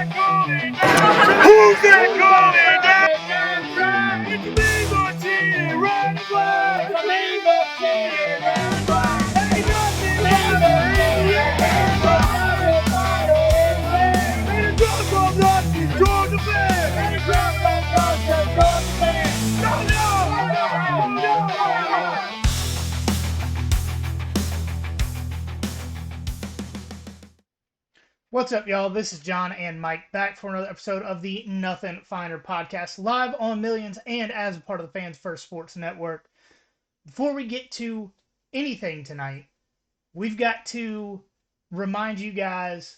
Who's that calling down? It's me, Martini, run away. It's me, Martini, run away. Ain't nothing ever easier than and a drop from Nazi, Georgia man. And a drop from Nazi, Georgia man. No, no, no, no, no. What's up, y'all? This is John and Mike back for another episode of the Nothing Finer podcast, live on Millions and as a part of the Fans First Sports Network. Before we get to anything tonight, we've got to remind you guys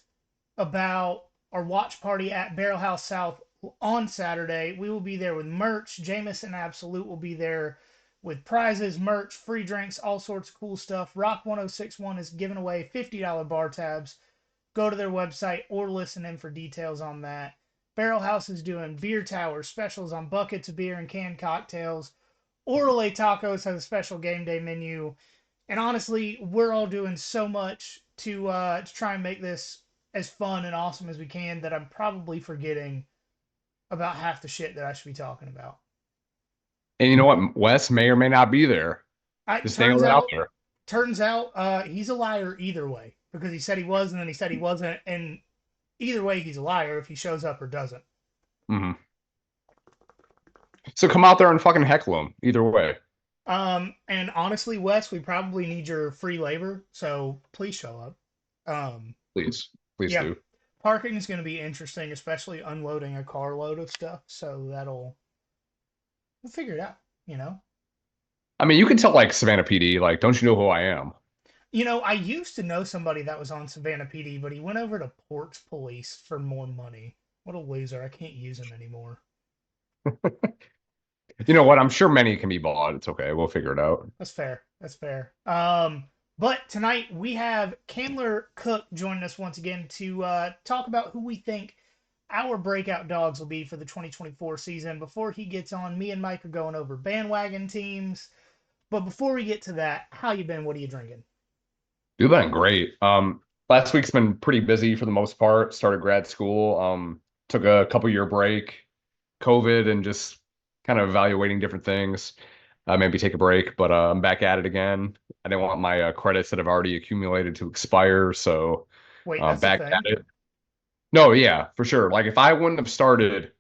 about our watch party at Barrel House South on Saturday. We will be there with merch. Jameis and Absolute will be there with prizes, merch, free drinks, all sorts of cool stuff. Rock 1061 is giving away $50 bar tabs. Go to their website or listen in for details on that. Barrel House is doing beer towers, specials on buckets of beer and canned cocktails. Orale Tacos has a special game day menu. And honestly, we're all doing so much to try and make this as fun and awesome as we can that I'm probably forgetting about half the shit that I should be talking about. And you know what? Wes may or may not be there. Just hang out there. Turns out he's a liar either way, because he said he was and then he said he wasn't, and either way he's a liar if he shows up or doesn't. Mm-hmm. So come out there and fucking heckle him either way. And honestly, Wes, we probably need your free labor, so please show up. Please do. Parking is going to be interesting, especially unloading a carload of stuff, so we'll figure it out, you know? I mean, you can tell, like, Savannah PD, like, don't you know who I am? You know, I used to know somebody that was on Savannah PD, but he went over to Ports Police for more money. What a loser. I can't use him anymore. You know what? I'm sure many can be bought. It's okay. We'll figure it out. That's fair. But tonight we have Candler Cook joining us once again to talk about who we think our breakout dogs will be for the 2024 season. Before he gets on, me and Mike are going over bandwagon teams. But before we get to that, how you been? What are you drinking? You've been great. Last week's been pretty busy for the most part. Started grad school. Took a couple-year break, COVID, and just kind of evaluating different things. Maybe take a break, but I'm back at it again. I didn't want my credits that have already accumulated to expire, so Wait, that's back at it. No, yeah, for sure. Like if I wouldn't have started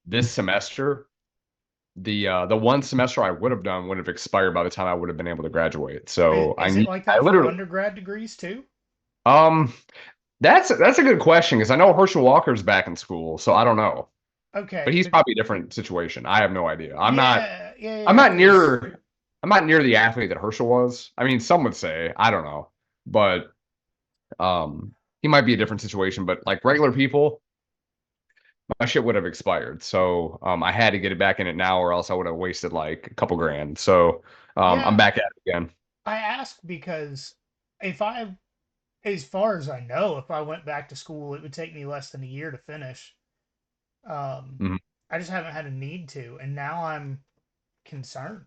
this semester, the one semester I would have done would have expired by the time I would have been able to graduate. So is it like that for undergrad degrees too? That's a good question because I know Herschel Walker's back in school, so I don't know. Okay, but he's probably a different situation. I have no idea. I'm not near the athlete that Herschel was. I mean, some would say, I don't know, but he might be a different situation. But like regular people, my shit would have expired. So I had to get it back in it now, or else I would have wasted like a couple grand. So I'm back at it again. I ask because as far as I know, if I went back to school, it would take me less than a year to finish. I just haven't had a need to, and now I'm concerned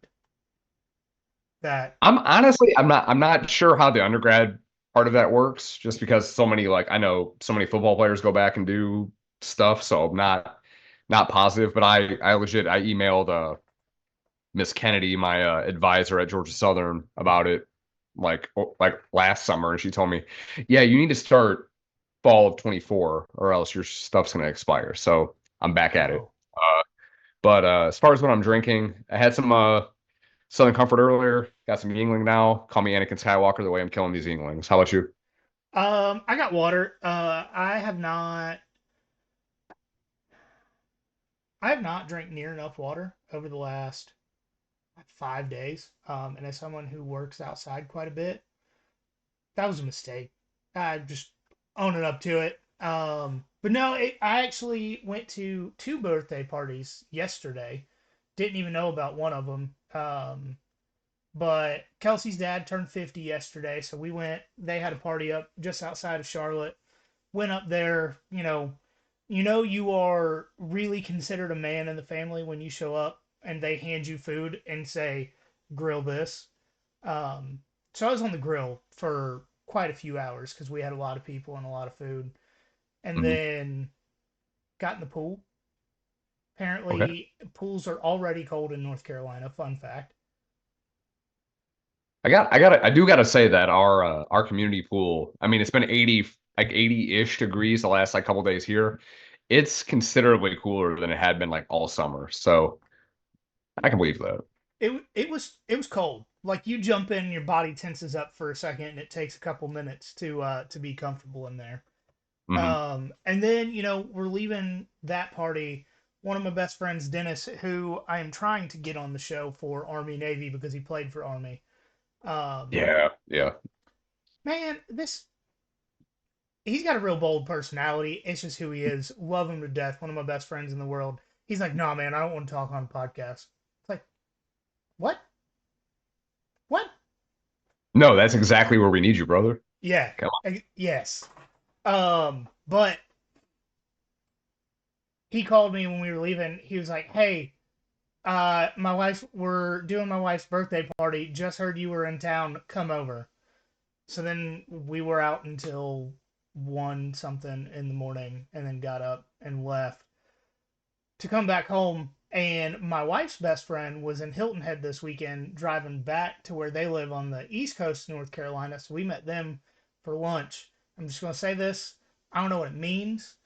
that I'm not sure how the undergrad part of that works, just because so many, like, I know so many football players go back and do stuff, so I'm not positive. But I emailed Miss Kennedy, my advisor at Georgia Southern, about it like last summer, and she told me, yeah, you need to start fall of 24 or else your stuff's going to expire. So I'm back at it. But as far as what I'm drinking, I had some Southern Comfort earlier, got some Yingling now. Call me Anakin Skywalker the way I'm killing these Yinglings. How about you? I got water. I have not drank near enough water over the last 5 days. And as someone who works outside quite a bit, that was a mistake. I just owning up to it. But no, I actually went to 2 birthday parties yesterday. Didn't even know about one of them. But Kelsey's dad turned 50 yesterday, so we went. They had a party up just outside of Charlotte. Went up there, you are really considered a man in the family when you show up and they hand you food and say, grill this. So I was on the grill for quite a few hours because we had a lot of people and a lot of food. And then got in the pool. Okay. Apparently, pools are already cold in North Carolina. Fun fact. I do gotta say that our community pool, I mean, it's been 80-ish degrees the last like couple days here. It's considerably cooler than it had been like all summer. So I can believe that. It was cold. Like you jump in, your body tenses up for a second, and it takes a couple minutes to be comfortable in there. Hmm. And then we're leaving that party. One of my best friends, Dennis, who I am trying to get on the show for Army Navy because he played for Army. Um, Yeah, yeah. man, this he's got a real bold personality. It's just who he is. Love him to death. One of my best friends in the world. He's like, nah, man, I don't want to talk on a podcast. It's like, what? What? No, that's exactly where we need you, brother. Yeah. Come Yes. But he called me when we were leaving. He was like, "Hey, we're doing my wife's birthday party. Just heard you were in town. Come over." So then we were out until 1 something in the morning and then got up and left to come back home. And my wife's best friend was in Hilton Head this weekend, driving back to where they live on the East Coast of North Carolina. So we met them for lunch. I'm just going to say this. I don't know what it means.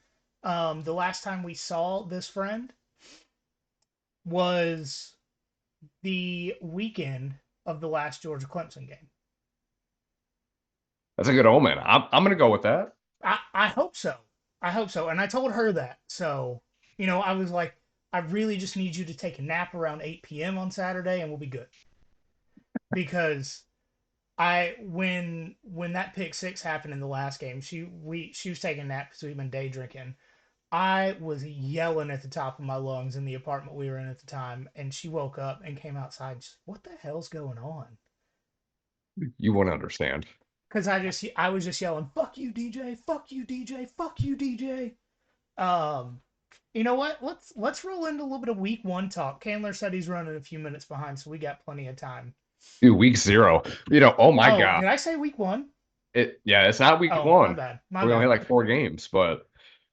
The last time we saw this friend was the weekend of the last Georgia Clemson game. That's a good omen. I'm gonna go with that. I hope so. I hope so. And I told her that. So, I was like, I really just need you to take a nap around 8 p.m. on Saturday and we'll be good. Because when that pick six happened in the last game, she was taking a nap because we've been day drinking. I was yelling at the top of my lungs in the apartment we were in at the time, and she woke up and came outside. She's, what the hell's going on? You won't understand. Because I was just yelling, "Fuck you, DJ! Fuck you, DJ! Fuck you, DJ!" Um, you know what? Let's roll into a little bit of week one talk. Candler said he's running a few minutes behind, so we got plenty of time. Dude, week 0. Oh my Oh, God. did I say week one? It's not week Oh, my one. bad. My We only bad. had like 4 games, but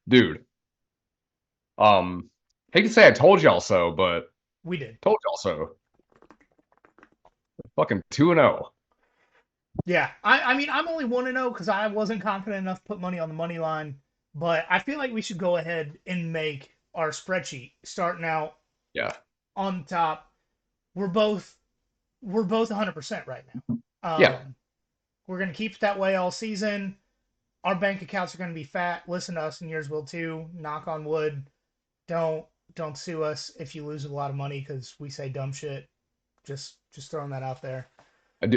dude, um, hate to say I told y'all so, but We did. told y'all so. Fucking 2-0. Yeah, I mean, I'm only 1-0 because I wasn't confident enough to put money on the money line, but I feel like we should go ahead and make our spreadsheet starting out Yeah. on top. We're both 100% right now. Yeah. We're gonna keep it that way all season. Our bank accounts are gonna be fat. Listen to us, and yours will too. Knock on wood. Don't don't sue us if you lose a lot of money because we say dumb shit. Just throwing that out there.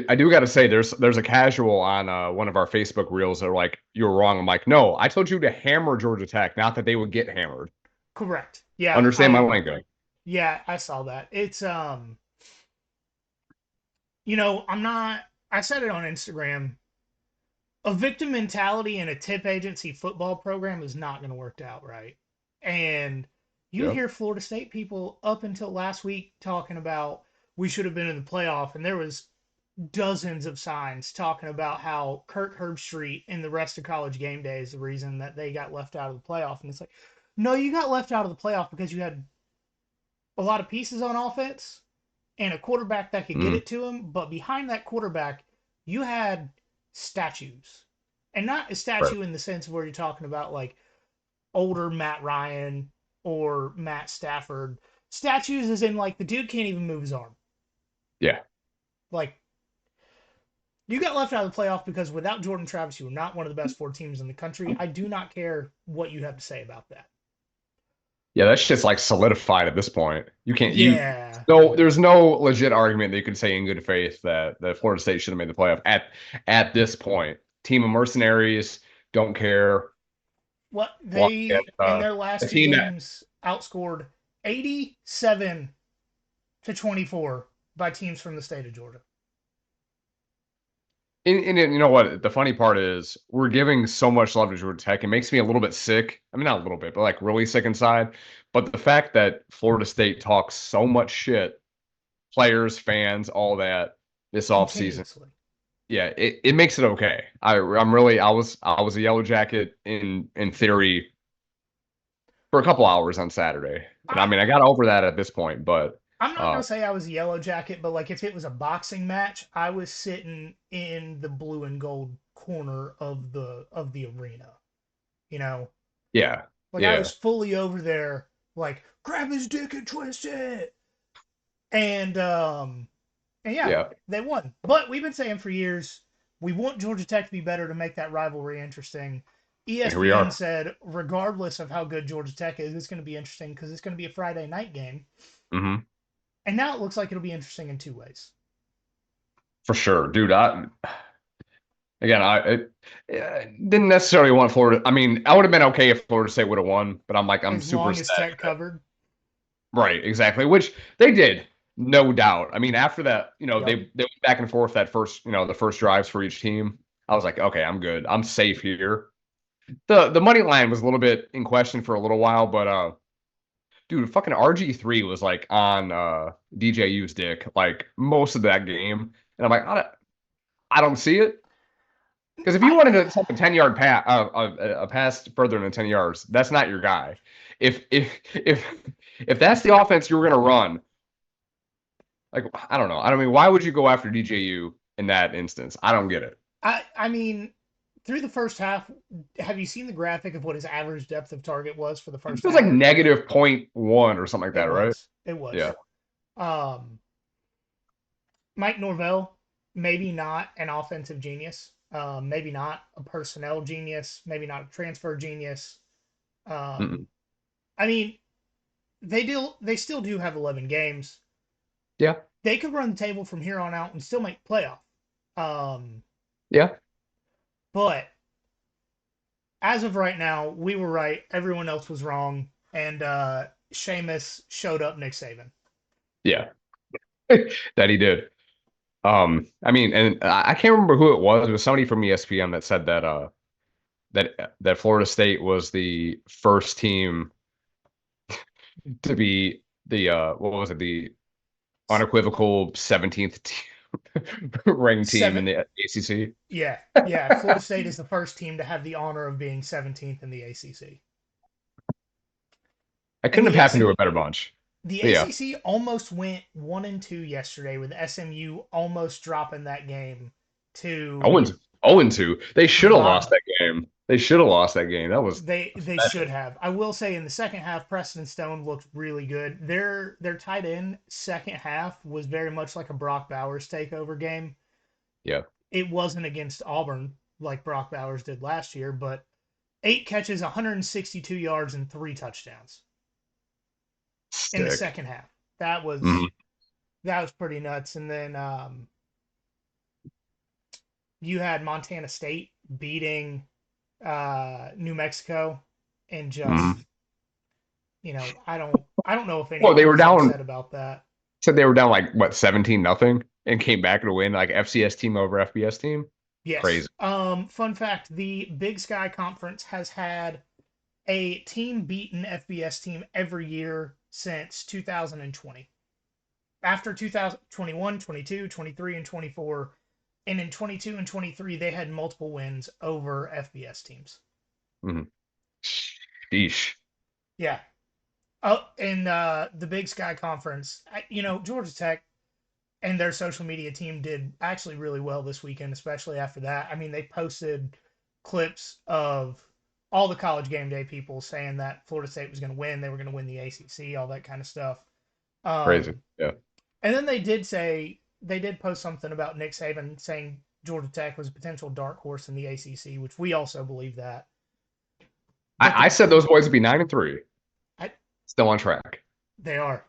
I do got to say, there's a casual on one of our Facebook reels that are like, "You're wrong." I'm like, "No, I told you to hammer Georgia Tech, not that they would get hammered." Correct. Yeah, Understand my lingo. I saw that. It's I'm not. I said it on Instagram. A victim mentality in a tip agency football program is not going to work out right. And you Yeah. hear Florida State people up until last week talking about we should have been in the playoff, and there was dozens of signs talking about how Kirk Herbstreit and the rest of college game day is the reason that they got left out of the playoff. And it's like, no, you got left out of the playoff because you had a lot of pieces on offense and a quarterback that could get Mm, it to him. But behind that quarterback, you had statues. And not a right. statue in the sense of where you're talking about like older Matt Ryan or Matt Stafford. Statues is in like the dude can't even move his arm. Yeah. Like you got left out of the playoff because without Jordan Travis, you were not one of the best 4 teams in the country. I do not care what you have to say about that. Yeah, that shit's like solidified at this point. You can't you Yeah. no there's no legit argument that you could say in good faith that Florida State should have made the playoff at this point. Team of mercenaries, don't care. What Want to get they in their a last two team that games outscored 87-24 by teams from the state of Georgia. and you know what? The funny part is we're giving so much love to Georgia Tech. It makes me a little bit sick. I mean, not a little bit, but like really sick inside. But the fact that Florida State talks so much shit, players, fans, all that this offseason, Continuously. yeah, it makes it okay. I'm really I was a yellow jacket in theory for a couple hours on Saturday. And I mean, I got over that at this point, but I'm not gonna say I was a yellow jacket, but like if it was a boxing match, I was sitting in the blue and gold corner of the arena. You know, yeah, like I yeah, was fully over there, like grab his dick and twist it, and yeah, yeah. they won. But we've been saying for years we want Georgia Tech to be better to make that rivalry interesting. And here we ESPN are. said, regardless of how good Georgia Tech is, it's going to be interesting because it's going to be a Friday night game. Hmm. And now it looks like it'll be interesting in two ways. For sure, dude. I didn't necessarily want Florida. I mean, I would have been okay if Florida State would have won, but I'm As super long as ecstatic Tech that covered. right, exactly, which they did, no doubt. I mean, after that, Yep. they went back and forth that first, the first drives for each team. I was like, okay, I'm good. I'm safe here. The money line was a little bit in question for a little while, but dude, fucking RG3 was like on DJU's dick like most of that game. And I'm like, I don't see it. Because if you I wanted to take a 10-yard pass, a pass further than 10 yards, that's not your guy. If that's the offense you were gonna run, like I don't know. I don't mean, why would you go after DJU in that instance? I don't get it. I mean, through the first half, have you seen the graphic of what his average depth of target was for the It first was like half? negative .1 or something like It that, right? was. It Yeah. was. Um, Mike Norvell, maybe not an offensive genius, maybe not a personnel genius, maybe not a transfer genius. Um, Mm-mm. I mean, they still do have 11 games. Yeah. They could run the table from here on out and still make playoff. Um, Yeah. but as of right now, we were right. Everyone else was wrong, and Seamus showed up Nick Saban. Yeah. That he did. I mean, and I can't remember who it was. It was somebody from ESPN that said that Florida State was the first team to be the what was it, the unequivocal 17th ranked team in Seven, the ACC. yeah, yeah. Florida State is the first team to have the honor of being 17th in the ACC. I And couldn't have happened to a better bunch. the But yeah, ACC almost went 1-2 yesterday, with SMU almost dropping that game to 0 0-2. They should have lost Nevada. that game. They should have lost that game. That was They should have. I will say in the second half, Preston Stone looked really good. Their tight end second half was very much like a Brock Bowers takeover game. yeah, It wasn't against Auburn like Brock Bowers did last year, but 8 catches, 162 yards, and 3 touchdowns in the sick. second half. That Mhm. was that was pretty nuts. And then you had Montana State beating New Mexico, and just Mhm. I don't know if Well, they anyone were was down. upset about that. Said they were down like what 17-0 and came back to win like FCS team over FBS team. Yes. Crazy. Fun fact: the Big Sky Conference has had a team beat an FBS team every year since 2020. After 2021, 22, 23, and 24, and in 22 and 23 they had multiple wins over FBS teams. Mhm. Sheesh. Yeah. Oh, and the Big Sky Conference, Georgia Tech and their social media team did actually really well this weekend, especially after that. I mean, they posted clips of all the college game day people saying that Florida State was going to win, they were going to win the ACC, all that kind of stuff. Crazy. Um, Yeah. and then they did post something about Nick Saban saying Georgia Tech was a potential dark horse in the ACC, which we also believe that. But I said those boys would be 9-3. I, Still on track. they are.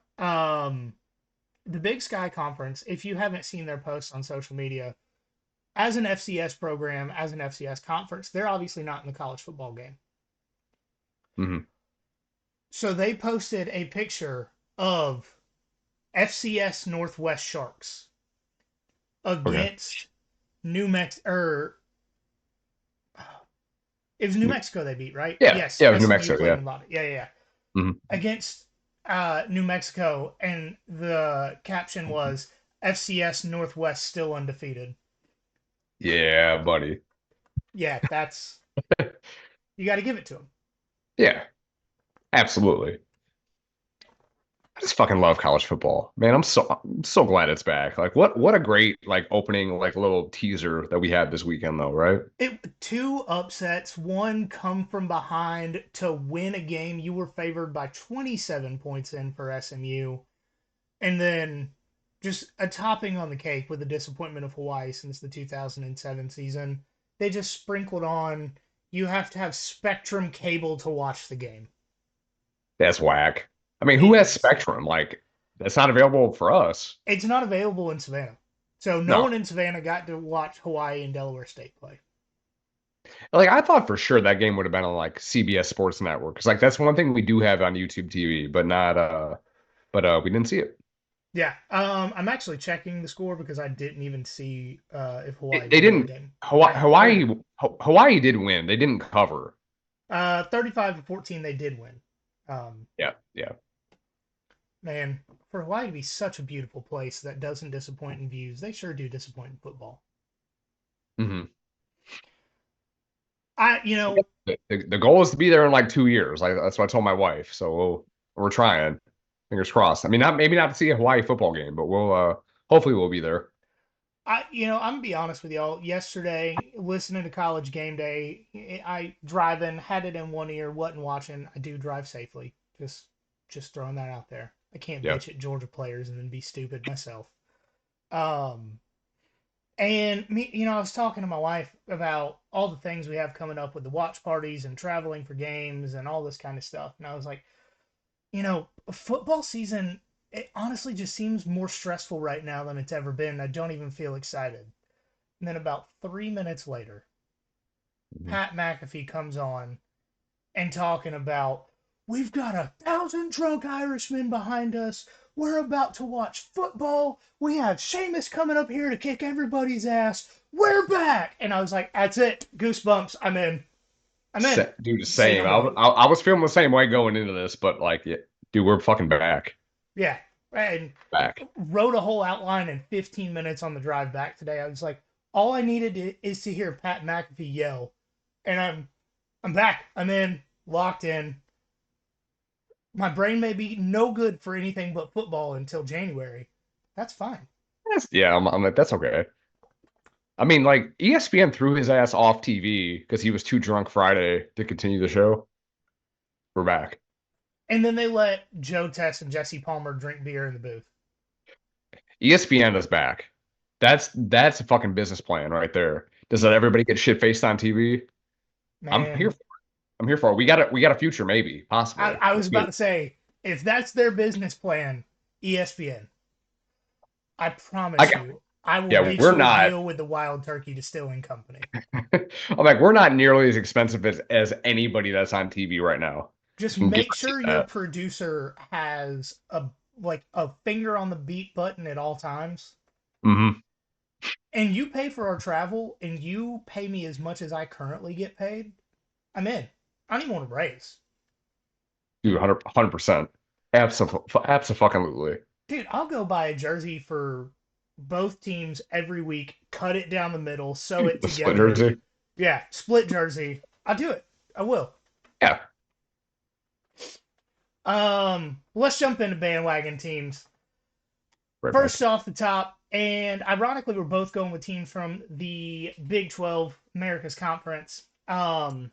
The Big Sky Conference, if you haven't seen their posts on social media, as an FCS program, as an FCS conference, they're obviously not in the college football game. Hmm. So they posted a picture of FCS Northwest Sharks Okay. against New Mexico. It was New Mexico they beat, right? Yeah. Yes, Yeah. It was New SMU Mexico. played Yeah. in Nevada. Yeah, yeah, yeah. Hmm. Against New Mexico, and the caption was FCS Northwest still undefeated. Yeah, buddy. Yeah, that's you got to give it to them. Yeah. Absolutely. I just fucking love college football, man. I'm so glad it's back. Like, what a great like opening like little teaser that we had this weekend, though, right? Two upsets, one come from behind to win a game you were favored by 27 points in for SMU, and then just a topping on the cake with the disappointment of Hawaii since the 2007 season. They just sprinkled on you have to have Spectrum cable to watch the game. That's whack. I mean, who has It's Spectrum? Like, that's not available for us. it's not available in Savannah. So no No. one in Savannah got to watch Hawaii and Delaware State play. Like, I thought for sure that game would have been on like CBS Sports Network. Because like that's one thing we do have on YouTube TV, but not we didn't see it. Yeah, I'm actually checking the score because I didn't even see if Hawaii They won the didn't. game. Hawaii did win. They didn't cover. 35-14, they did win. Yeah, yeah. Man, for Hawaii to be such a beautiful place that doesn't disappoint in views, they sure do disappoint in football. hmm You So know, the goal is to be there in like 2 years. Like that's what I told my wife. So we're trying. Fingers crossed. I mean, not maybe not to see a Hawaii football game, but we'll hopefully we'll be there. I'm gonna be honest with y'all. Yesterday, listening to College Game Day, I driving, had it in one ear, wasn't watching. I do drive safely. Just throwing that out there. I can't Yeah. bitch at Georgia players and then be stupid myself. Um, and me, I was talking to my wife about all the things we have coming up with the watch parties and traveling for games and all this kind of stuff. And I was like, football season, it honestly just seems more stressful right now than it's ever been. I don't even feel excited. And then about 3 minutes later, Mhm. Pat McAfee comes on and talking about we've got 1,000 drunk Irishmen behind us. We're about to watch football. We have Sheamus coming up here to kick everybody's ass. We're back. And I was like, that's it. Goosebumps. I'm in. I'm in. Dude, the Say same. no I, more. was- I was feeling the same way going into this, but like, yeah, dude, we're fucking back, Yeah. And back. wrote a whole outline in 15 minutes on the drive back today. I was like, all I needed is to hear Pat McAfee yell, and I'm back. I'm in, locked in. My brain may be no good for anything but football until January. That's fine. Yeah, I'm like, that's okay. I mean, like ESPN threw his ass off TV because he was too drunk Friday to continue the show. We're back. And then they let Joe Tess and Jesse Palmer drink beer in the booth. ESPN is back. That's a fucking business plan right there. Does that everybody get shit faced on TV? I'm here Man, for it. I'm here for it. We got a future, maybe, possibly. I was Let's about get to say, if that's their business plan, ESPN, I I promise got, you, I will yeah, get we're you a not. deal with the Wild Turkey Distilling Company. I'm like, we're not nearly as expensive as anybody that's on TV right now. Just Can make guarantee sure your that. producer has a finger on the beat button at all times. hmm And you pay for our travel and you pay me as much as I currently get paid, I'm in. I don't even want to raise. Dude, 100%. Absolutely. Dude, I'll go buy a jersey for both teams every week, cut it down the middle, sew it The split together. jersey. Yeah, split jersey. I'll do it. I will. Yeah. Let's jump into bandwagon teams. Right back. First off the top, and ironically, we're both going with teams from the Big 12 America's Conference. And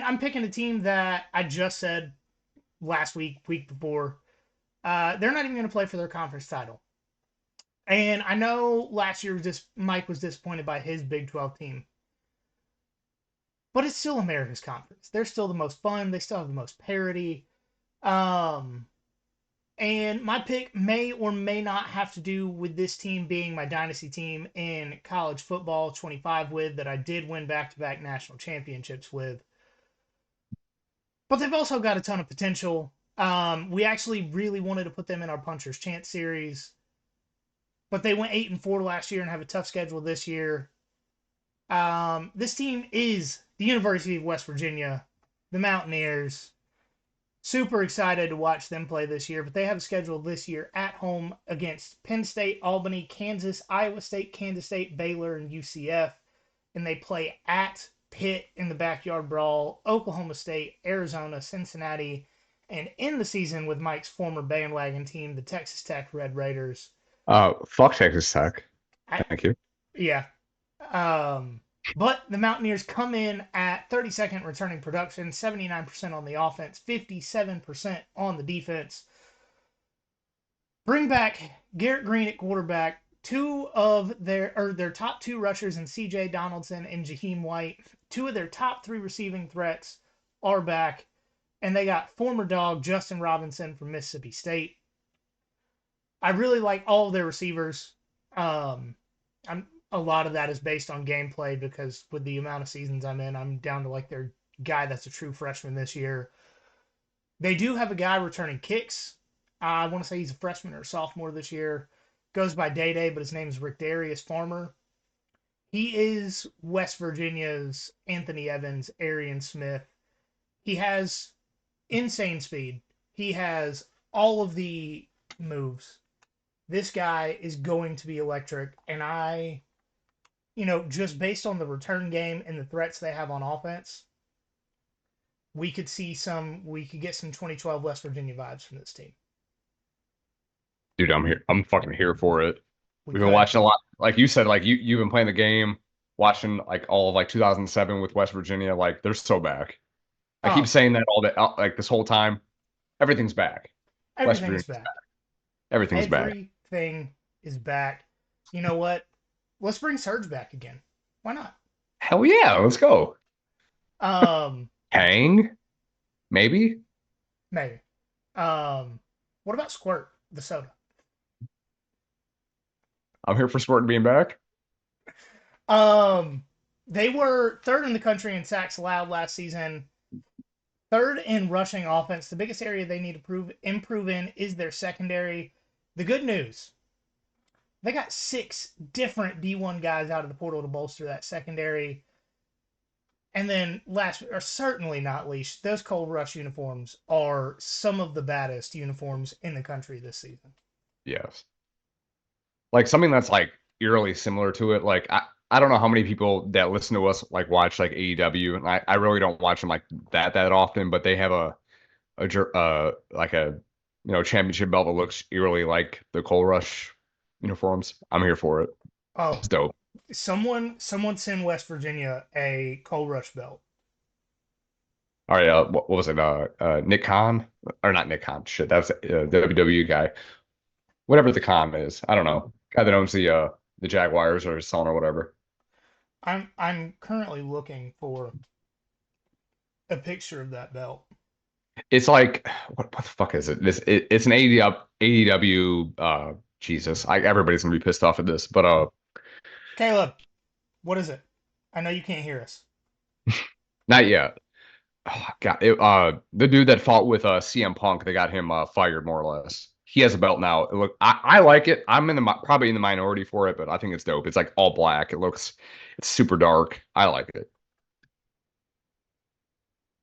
I'm picking a team that I just said last week before, they're not even going to play for their conference title. And I know last year Mike was disappointed by his Big 12 team, but it's still America's Conference. They're still the most fun. They still have the most parity. Um, And my pick may or may not have to do with this team being my dynasty team in college football 25 with that I did win back to back national championships with. But they've also got a ton of potential. We actually really wanted to put them in our Puncher's Chance series, but they went 8-4 last year and have a tough schedule this year. This team is the University of West Virginia, the Mountaineers. Super excited to watch them play this year, but they have a schedule this year at home against Penn State, Albany, Kansas, Iowa State, Kansas State, Baylor, and UCF. And they play at Pitt in the backyard brawl, Oklahoma State, Arizona, Cincinnati, and in the season with Mike's former bandwagon team, the Texas Tech Red Raiders. Fuck Texas Tech. I, Thank you. yeah. But the Mountaineers come in at 32nd returning production, 79% on the offense, 57% on the defense. Bring back Garrett Green at quarterback. Two of their top two rushers in C.J. Donaldson and Jaheim White. Two of their top three receiving threats are back, and they got former Dawg Justin Robinson from Mississippi State. I really like all of their receivers. A lot of that is based on gameplay because with the amount of seasons I'm in, I'm down to like their guy that's a true freshman this year. They do have a guy returning kicks. I want to say he's a freshman or a sophomore this year. Goes by Day, but his name is Rick Darius Farmer. He is West Virginia's Anthony Evans, Arian Smith. He has insane speed. He has all of the moves. This guy is going to be electric, and just based on the return game and the threats they have on offense, we could get some 2012 West Virginia vibes from this team. Dude, I'm here. I'm fucking here for it. We've been could. watching a lot. Like you said, like you've been playing the game, watching like all of like 2007 with West Virginia. Like they're so back. I keep saying that all the like this whole time. Everything's back. West Everything's Virginia's back. Everything's back. Everything is back. You know what? Let's bring Surge back again. Why not? Hell yeah, let's go. Hang, maybe. Maybe. What about Squirt, the soda? I'm here for Spartan being back. They were third in the country in sacks allowed last season. Third in rushing offense. The biggest area they need to improve in is their secondary. The good news, they got 6 different D1 guys out of the portal to bolster that secondary. And then last, or certainly not least, those Cold Rush uniforms are some of the baddest uniforms in the country this season. Yes. Like something that's like eerily similar to it. Like I don't know how many people that listen to us like watch like AEW, and I really don't watch them like that often, but they have a like a championship belt that looks eerily like the Cold Rush uniforms. I'm here for it. Oh, it's dope. Someone send West Virginia a Cold Rush belt. All right, what was it? Nick Khan or not Nick Khan? Shit, that's the WWE guy. Whatever the Khan is, I don't know. Guy that owns the Jaguars or Sun or whatever. I'm currently looking for a picture of that belt. It's like what the fuck is it? It's an AEW. Jesus, everybody's gonna be pissed off at this, but Caleb, what is it? I know you can't hear us. Not yet. Oh, God, the dude that fought with CM Punk, they got him fired more or less. He has a belt now. Look, I like it. I'm probably in the minority for it, but I think it's dope. It's like all black. It's super dark. I like it.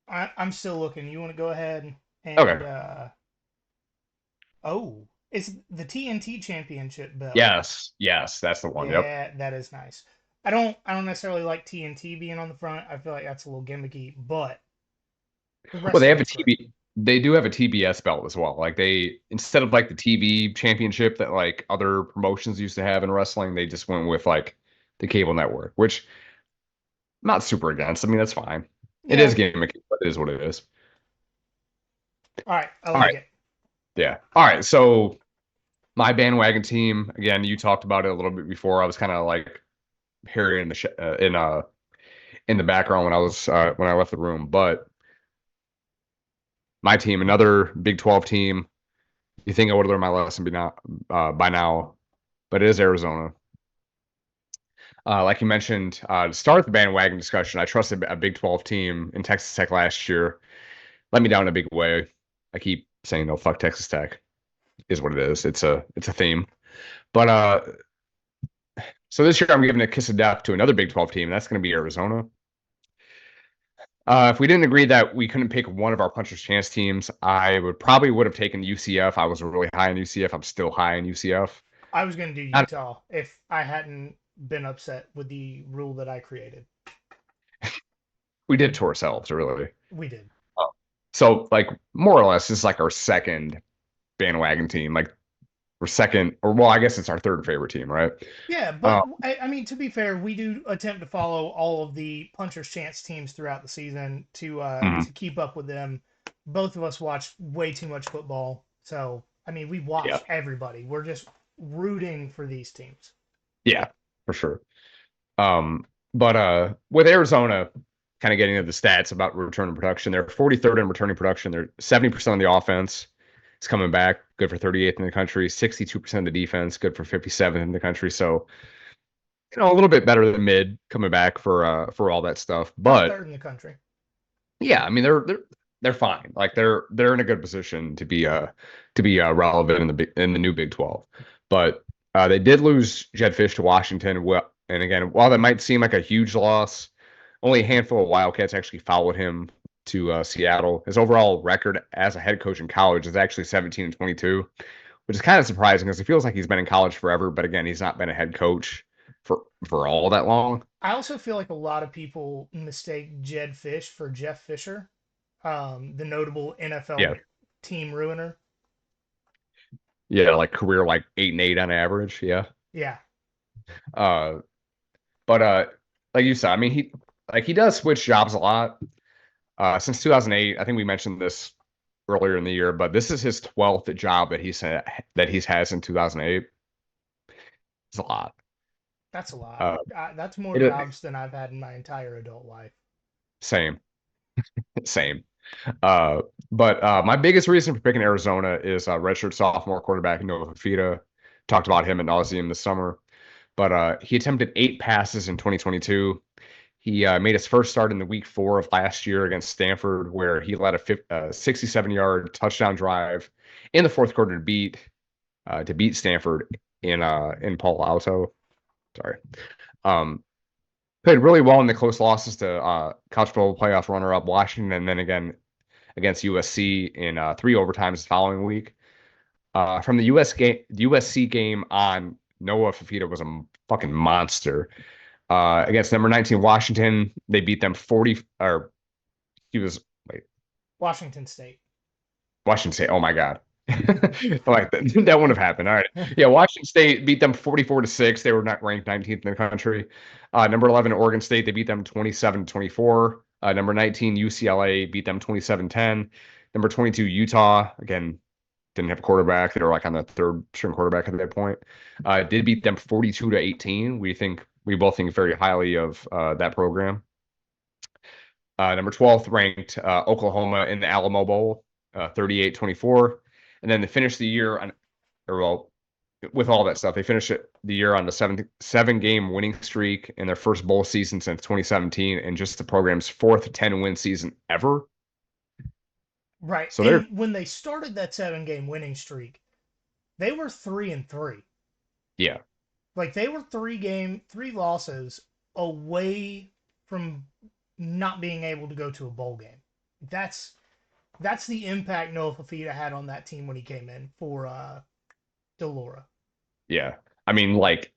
I'm still looking. You want to go ahead and okay? It's the TNT Championship belt. Yes, that's the one. Yeah, yep. That is nice. I don't necessarily like TNT being on the front. I feel like that's a little gimmicky, but well, they have a TB. They do have a TBS belt as well. Like they instead of like the TV championship that like other promotions used to have in wrestling, they just went with like the cable network, which I'm not super against. I mean, that's fine. Yeah. It is gimmicky, but it is what it is. All right, I like it. Yeah. All right, so my bandwagon team again. You talked about it a little bit before. I was kind of like hearing in the background when I left the room, but my team, another Big 12 team. You think I would have learned my lesson by now, but it is Arizona. Like you mentioned, to start the bandwagon discussion, I trusted a Big 12 team in Texas Tech last year. Let me down in a big way. I keep saying no, fuck Texas Tech. Is what it is. It's a theme. But so this year I'm giving a kiss of death to another Big 12 team, and that's going to be Arizona. If we didn't agree that we couldn't pick one of our puncher's chance teams, I would have taken UCF. I was really high in UCF. I'm still high in UCF. I was going to do Utah if I hadn't been upset with the rule that I created. We did it to ourselves, really. We did. Oh. So, like, more or less, this is like our second bandwagon team. Like, we're second, or well, I guess it's our third favorite team, right? Yeah, Um, but I mean, to be fair, we do attempt to follow all of the puncher's chance teams throughout the season mhm, to keep up with them. Both of us watch way too much football, so I mean, we watch yeah, everybody. We're just rooting for these teams. yeah, for sure. But with Arizona, kind of getting into the stats about return and production, they're 43rd in returning production. They're 70% of the offense is coming back, good for 38th in the country. 62% of the defense, good for 57th in the country. So, a little bit better than mid coming back for all that stuff. About But third in the country. yeah, I mean they're fine. Like they're in a good position to be relevant in the new Big 12. But they did lose Jed Fish to Washington. Well, and again, while that might seem like a huge loss, only a handful of Wildcats actually followed him to Seattle. His overall record as a head coach in college is actually 17-22, which is kind of surprising because it feels like he's been in college forever. But again, he's not been a head coach for all that long. I also feel like a lot of people mistake Jed Fish for Jeff Fisher, the notable Yeah, NFL team ruiner. yeah, like career like 8-8 on average. Yeah. Yeah, Uh, but like you said, I mean he does switch jobs a lot. Since 2008, I think we mentioned this earlier in the year, but this is his 12th job that he's has in 2008. It's a lot. that's a lot. Uh, That's more it jobs than I've had in my entire adult life. same, same. Uh, but my biggest reason for picking Arizona is redshirt sophomore quarterback Noah Fifita. Talked about him at nauseum this summer, but he attempted 8 passes in 2022. He made his first start in the week 4 of last year against Stanford, where he led a 67-yard touchdown drive in the fourth quarter to beat Stanford in Palo Alto. Sorry. Um, Played really well in the close losses to College Bowl playoff runner-up Washington, and then again against USC in 3 overtimes the following week. From the USC game on, Noah Fifita was a fucking monster. Against number 19 Washington, they beat them 40 or he was wait, Washington State. Washington State. Oh my God. Like that wouldn't have happened. All right. Yeah, Washington State beat them 44-6. They were not ranked 19th in the country. Number 11 Oregon State, they beat them 27-24. Number 19 UCLA beat them 27-10. Number 22 Utah, again, didn't have a quarterback. They were like on the third string quarterback at that point. Did beat them 42-18. We both think very highly of that program. Number 12th ranked Oklahoma in the Alamo Bowl, 38-24. And then they finished the year on, or well, with all that stuff, they finished the year on the seven-game winning streak in their first bowl season since 2017, and just the program's fourth 10-win season ever. Right. So they're And when they started that 7 game winning streak, they were 3-3. yeah, Like they were 3 losses away from not being able to go to a bowl game. That's that's the impact Noah Fafita had on that team when he came in for Delora. yeah. I mean, like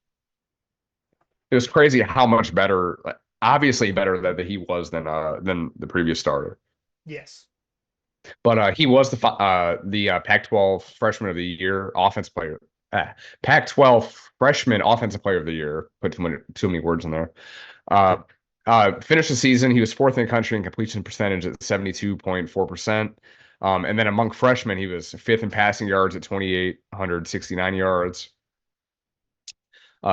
it was crazy how much better, like, obviously better that he was than the previous starter. Yes. But he was the Pac-12 Freshman of the Year offense player. Pac-12 Freshman Offensive Player of the Year. Put too many words in there. Uh, Finished the season, he was fourth in the country in completion percentage at 72.4%. And then among freshmen, he was fifth in passing yards at 2,869 yards.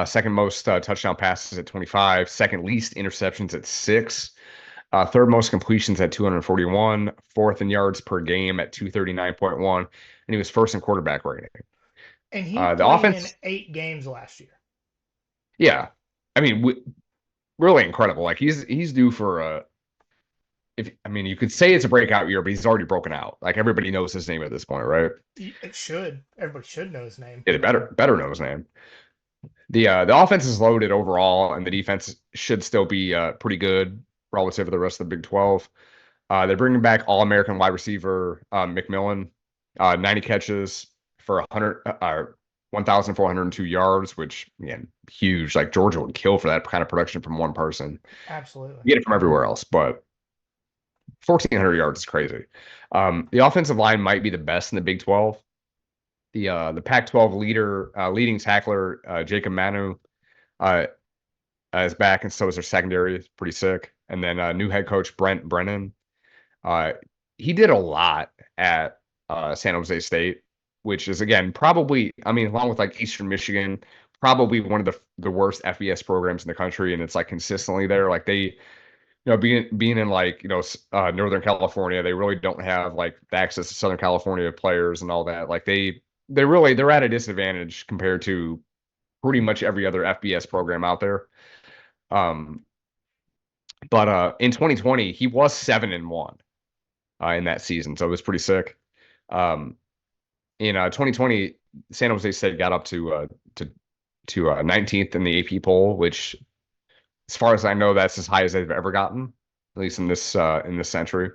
Second most touchdown passes at 25. Second least interceptions at 6. Third most completions at 241, fourth in yards per game at 239.1, and he was first in quarterback rating. And he The played in offense, 8 games last year. yeah, I mean, really incredible. Like he's due for if I mean, you could say it's a breakout year, but he's already broken out. Like everybody knows his name at this point, right? It should. Everybody should know his name. Yeah, they better know his name. The offense is loaded overall, and the defense should still be pretty good relative to the rest of the Big 12. They're bringing back All-American wide receiver McMillan, 90 catches for 1,402 yards, which again, huge. Like Georgia would kill for that kind of production from one person. Absolutely. You get it from everywhere else, but 1,400 yards is crazy. The offensive line might be the best in the Big 12. The Pac-12 leading tackler Jacob Manu uh, is back, and so is their secondary. It's pretty sick. And then new head coach Brent Brennan. Uh, he did a lot at San Jose State, which is again probably, I mean, along with like Eastern Michigan, probably one of the worst FBS programs in the country, and it's like consistently there. Like they, being in like Northern California, they really don't have like the access to Southern California players and all that. Like they're at a disadvantage compared to pretty much every other FBS program out there. Um, but in 2020, he was 7-1 in that season, so it was pretty sick. Um, in 2020, San Jose State got up to 19th in the AP poll, which, as far as I know, that's as high as they've ever gotten, at least in this century.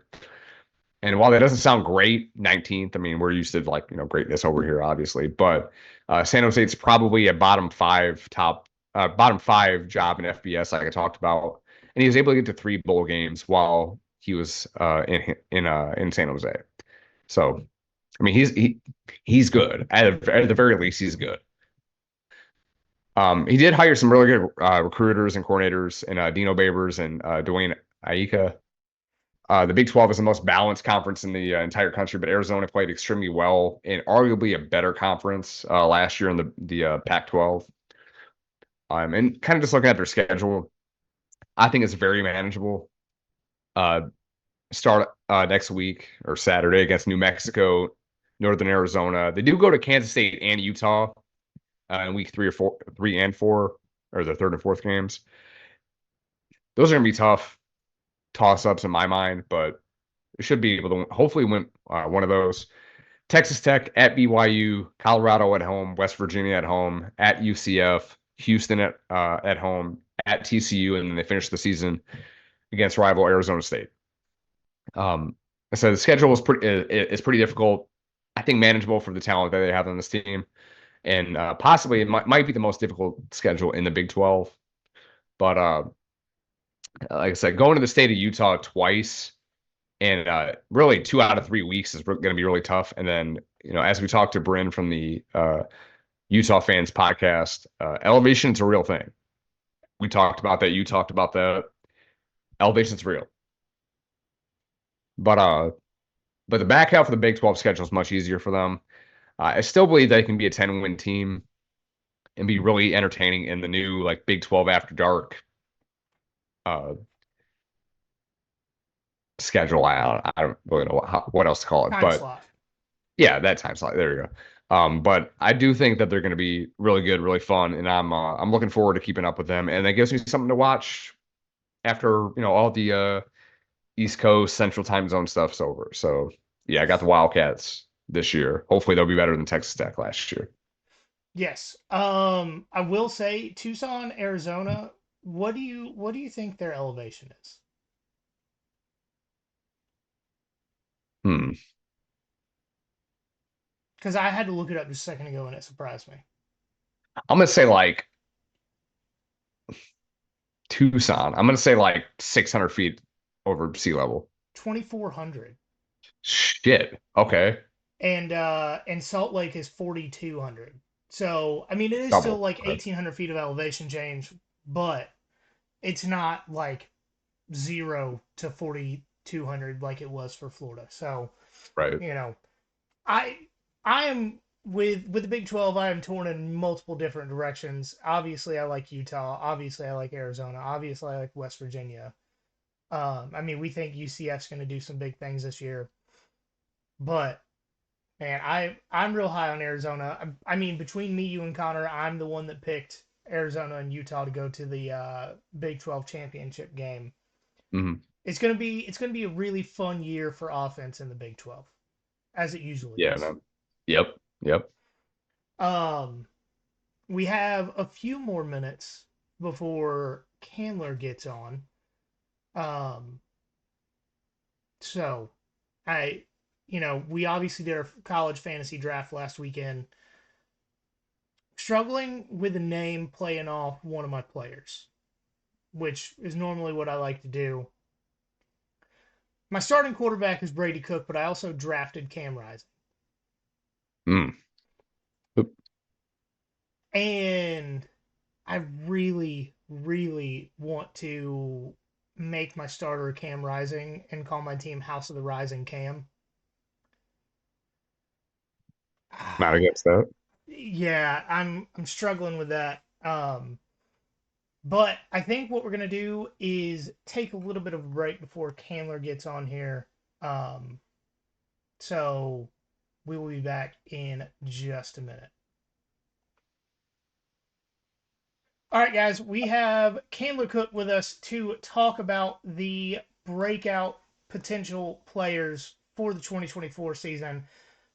And while that doesn't sound great, 19th, I mean, we're used to like, greatness over here, obviously, but San Jose State's probably a bottom five job in FBS, like I talked about. And he was able to get to 3 bowl games while he was in San Jose. So, I mean, he's good. At the very least, he's good. He did hire some really good recruiters and coordinators, and Dino Babers and Dwayne Aika. The Big 12 is the most balanced conference in the entire country, but Arizona played extremely well in arguably a better conference last year in the Pac-12. And kind of just looking at their schedule, I think it's very manageable. Start next week or Saturday against New Mexico, Northern Arizona. They do go to Kansas State and Utah in week 3 and 4, or the third and fourth games. Those are going to be tough toss-ups in my mind, but we should be able to hopefully win one of those. Texas Tech at BYU, Colorado at home, West Virginia at home, at UCF, Houston at home, at TCU, and then they finish the season against rival Arizona State. So the schedule is pretty difficult. I think manageable for the talent that they have on this team, and possibly it might be the most difficult schedule in the Big 12. But like I said, going to the state of Utah twice, and really 2 out of 3 weeks is going to be really tough. And then, as we talked to Bryn from the Utah Fans podcast, elevation's a real thing. We talked about that. You talked about that. Elevation's real. But the back half of the Big 12 schedule is much easier for them. I still believe they can be a 10-win team and be really entertaining in the new like Big 12 After Dark schedule. I don't really know what else to call it, Time slot. Yeah, that time slot. There you go. But I do think that they're going to be really good, really fun, and I'm looking forward to keeping up with them. And that gives me something to watch after all the East Coast Central Time Zone stuff's over. So yeah, I got the Wildcats this year. Hopefully they'll be better than Texas Tech last year. Yes. I will say Tucson, Arizona. What do you think their elevation is? Because I had to look it up just a second ago and it surprised me. I'm gonna say like Tucson. I'm gonna say like 600 feet over sea level. 2,400. Shit. Okay. And Salt Lake is 4,200. So I mean, it is still Double. like Right. 1,800 feet of elevation change, but it's not like 0 to 4,200 like it was for Florida. So Right. I I am with the Big 12. I am torn in multiple different directions. Obviously, I like Utah. Obviously, I like Arizona. Obviously, I like West Virginia. I mean, we think UCF's going to do some big things this year, but man, I'm real high on Arizona. I mean, between me, you, and Connor, I'm the one that picked Arizona and Utah to go to the Big 12 championship game. Mm-hmm. It's gonna be a really fun year for offense in the Big 12, as it usually Yeah, is. man. Yep. Yep. We have a few more minutes before Candler gets on. Um, so we obviously did our college fantasy draft last weekend. Struggling with a name playing off one of my players, which is normally what I like to do. My starting quarterback is Brady Cook, but I also drafted Cam Rising. Mm. Oop. And I really, really want to make my starter Cam Rising and call my team House of the Rising Cam. Not against that. Yeah, I'm struggling with that. But I think what we're gonna do is take a little bit of a break before Candler gets on here. Um, so we will be back in just a minute. All right, guys, we have Candler Cook with us to talk about the breakout potential players for the 2024 season.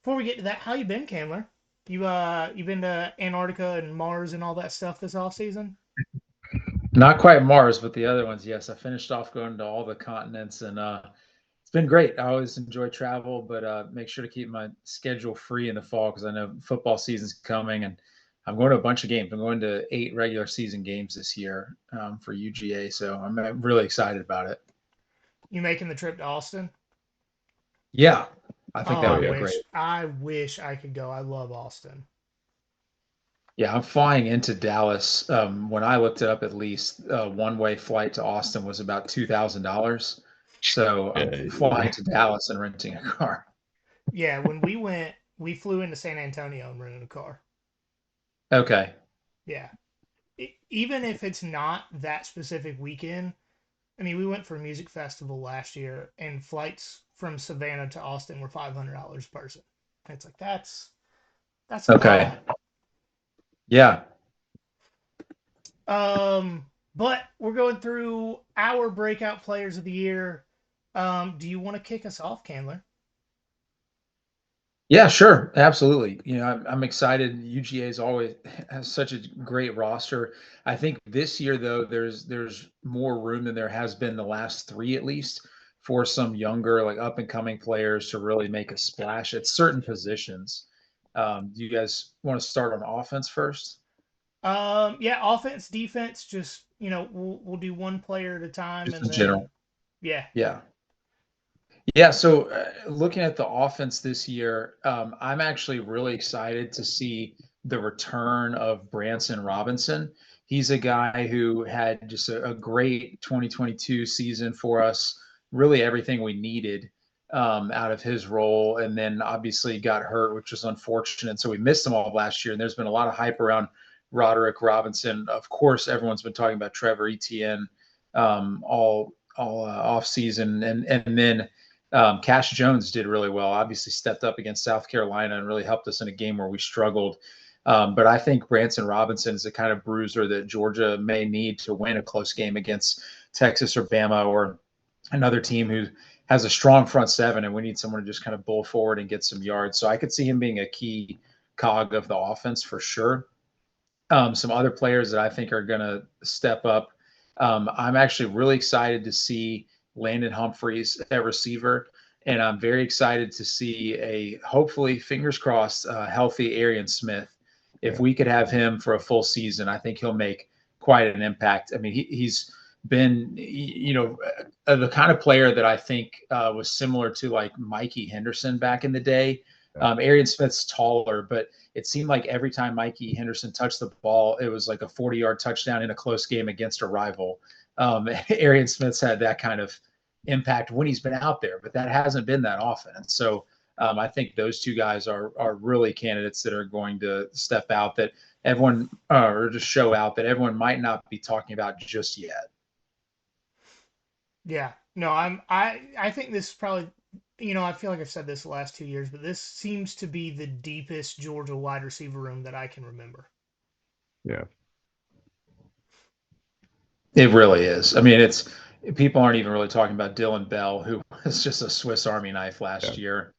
Before we get to that, how you been, Candler? You been to Antarctica and Mars and all that stuff this off season? Not quite Mars, but the other ones, yes. I finished off going to all the continents, and it's been great. I always enjoy travel, but make sure to keep my schedule free in the fall because I know football season's coming, and I'm going to a bunch of games. I'm going to 8 regular season games this year for UGA, so I'm really excited about it. You making the trip to Austin? Yeah, I think Oh, that Oh would be yeah. great. I wish I could go. I love Austin. Yeah, I'm flying into Dallas. When I looked it up, at least one-way flight to Austin was about $2,000. So I'm flying Yeah. to Dallas and renting a car. Yeah, when we went, we flew into San Antonio and rented a car. Okay. Yeah. Even if it's not that specific weekend, I mean, we went for a music festival last year, and flights from Savannah to Austin were $500 per person. And it's like that's a Okay. lot. Yeah. But we're going through our breakout players of the year. Do you want to kick us off, Candler? Yeah, sure. Absolutely. I'm excited. UGA is always has such a great roster. I think this year though, there's more room than there has been the last 3 at least for some younger, like up and coming players to really make a splash at certain positions. Do you guys want to start on offense first? Yeah, offense, defense, just we'll do one player at a time, Just and in then general. yeah, Yeah. Yeah, so looking at the offense this year, I'm actually really excited to see the return of Branson Robinson. He's a guy who had just a great 2022 season for us, really everything we needed out of his role, and then obviously got hurt, which was unfortunate. So we missed him all of last year, and there's been a lot of hype around Roderick Robinson. Of course, everyone's been talking about Trevor Etienne all off season, and then Cash Jones did really well. Obviously, stepped up against South Carolina and really helped us in a game where we struggled. But I think Branson Robinson is the kind of bruiser that Georgia may need to win a close game against Texas or Bama or another team who has a strong front seven, and we need someone to just kind of bull forward and get some yards. So I could see him being a key cog of the offense for sure. Some other players that I think are going to step up. I'm actually really excited to see Landon Humphreys at receiver, and I'm very excited to see a hopefully, fingers crossed, healthy Arian Smith. If Yeah. we could have him for a full season, I think he'll make quite an impact. I mean, he's been, the kind of player that I think was similar to like Mikey Henderson back in the day. Arian Smith's taller, but it seemed like every time Mikey Henderson touched the ball, it was like a 40-yard touchdown in a close game against a rival. Arian Smith's had that kind of impact when he's been out there, but that hasn't been that often. And so I think those two guys are really candidates that are going to step out that everyone or just show out that everyone might not be talking about just yet. yeah. No, I think this is probably I feel like I've said this the last 2 years, but this seems to be the deepest Georgia wide receiver room that I can remember. Yeah. It really is. I mean, it's people aren't even really talking about Dylan Bell, who was just a Swiss Army knife Yeah. last year.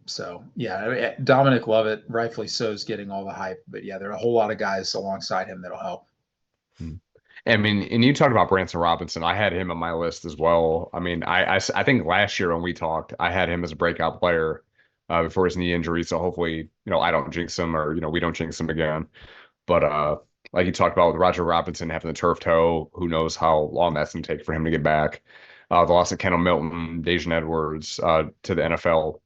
So yeah, I mean, Dominic Lovett, rightfully so, is getting all the hype. But yeah, there are a whole lot of guys alongside him that'll help. I mean, and you talked about Branson Robinson. I had him on my list as well. I mean, I think last year when we talked, I had him as a breakout player before his knee injury. So hopefully, I don't jinx him or, we don't jinx him again. But like you talked about with Roger Robinson having the turf toe, who knows how long that's going to take for him to get back. The loss of Kendall Milton, Dejan Edwards to the NFL.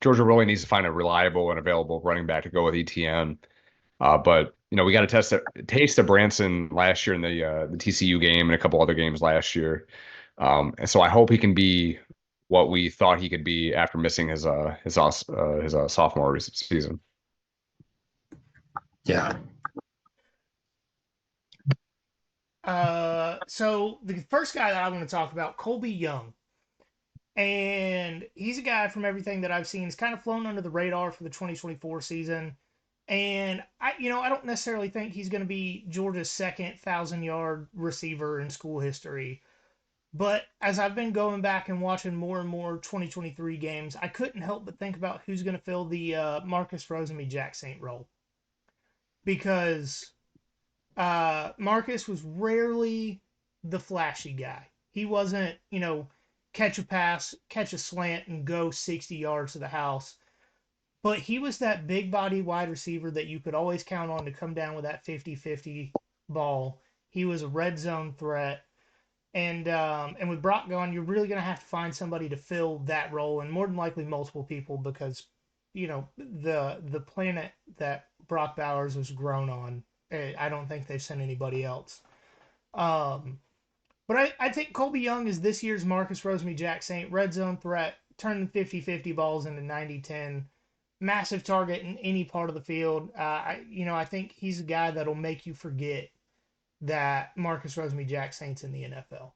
Georgia really needs to find a reliable and available running back to go with ETN. But we got a taste of Branson last year in the TCU game and a couple other games last year. And so I hope he can be what we thought he could be after missing his sophomore season. Yeah. So the first guy that I want to talk about, Colby Young. And he's a guy from everything that I've seen, has kind of flown under the radar for the 2024 season. And I don't necessarily think he's going to be Georgia's second 1,000-yard receiver in school history. But as I've been going back and watching more and more 2023 games, I couldn't help but think about who's going to fill the Marcus Rosemy-Jack Saint role. Because Marcus was rarely the flashy guy. He wasn't, catch a pass, catch a slant, and go 60 yards to the house. But he was that big body wide receiver that you could always count on to come down with that 50-50 ball. He was a red zone threat. And with Brock gone, you're really going to have to find somebody to fill that role, and more than likely multiple people, because the planet that Brock Bowers was grown on, I don't think they've sent anybody else. But I think Colby Young is this year's Marcus Rosemy-Jack Saint. Red zone threat, turning 50-50 balls into 90-10. Massive target in any part of the field. I think he's a guy that'll make you forget that Marcus Rosemy-Jack Saint's in the NFL.